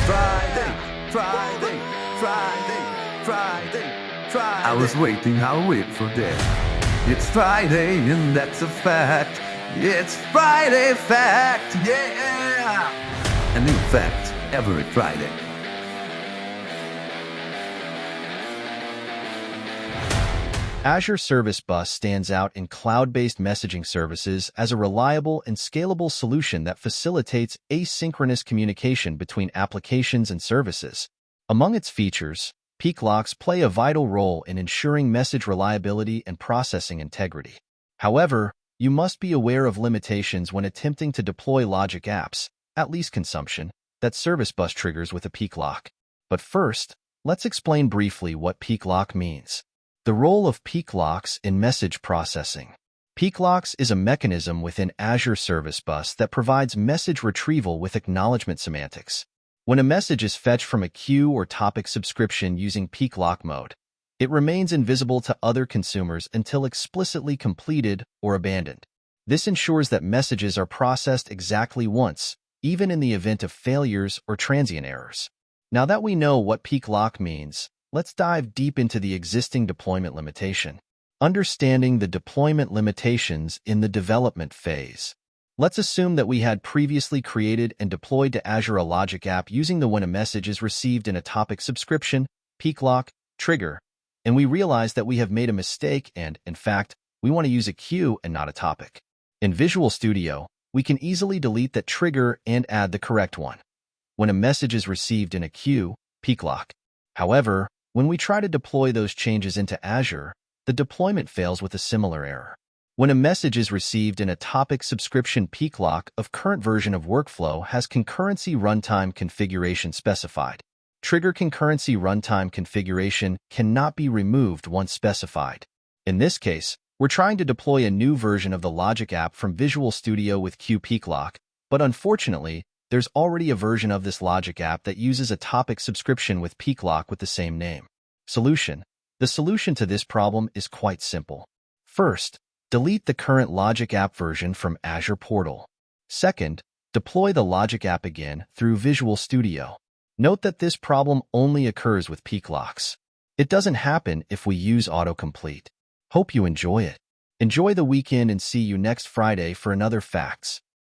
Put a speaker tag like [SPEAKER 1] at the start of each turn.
[SPEAKER 1] Friday, Friday, Friday, Friday, Friday. I was waiting, I'll wait for that. It's Friday and that's a fact. It's Friday fact, yeah! A new fact every Friday.
[SPEAKER 2] Azure Service Bus stands out in cloud-based messaging services as a reliable and scalable solution that facilitates asynchronous communication between applications and services. Among its features, peak locks play a vital role in ensuring message reliability and processing integrity. However, you must be aware of limitations when attempting to deploy logic apps, at least consumption, that Service Bus triggers with a peak lock. But first, let's explain briefly what peak lock means. The role of peak locks in message processing. Peak locks is a mechanism within Azure Service Bus that provides message retrieval with acknowledgement semantics. When a message is fetched from a queue or topic subscription using peak lock mode, it remains invisible to other consumers until explicitly completed or abandoned. This ensures that messages are processed exactly once, even in the event of failures or transient errors. Now that we know what peak lock means, let's dive deep into the existing deployment limitation. Understanding the deployment limitations in the development phase. Let's assume that we had previously created and deployed to Azure a logic app using the when a message is received in a topic subscription, peak lock, trigger, and we realize that we have made a mistake and, in fact, we want to use a queue and not a topic. In Visual Studio, we can easily delete that trigger and add the correct one. When a message is received in a queue, peak lock. However, when we try to deploy those changes into Azure, the deployment fails with a similar error. When a message is received in a topic subscription, peak lock of current version of workflow has concurrency runtime configuration specified. Trigger concurrency runtime configuration cannot be removed once specified. In this case, we're trying to deploy a new version of the logic app from Visual Studio with queue peak lock, but unfortunately, there's already a version of this logic app that uses a topic subscription with peak lock with the same name. Solution. The solution to this problem is quite simple. First, delete the current logic app version from Azure Portal. Second, deploy the logic app again through Visual Studio. Note that this problem only occurs with peak locks. It doesn't happen if we use autocomplete. Hope you enjoy it. Enjoy the weekend and see you next Friday for another facts.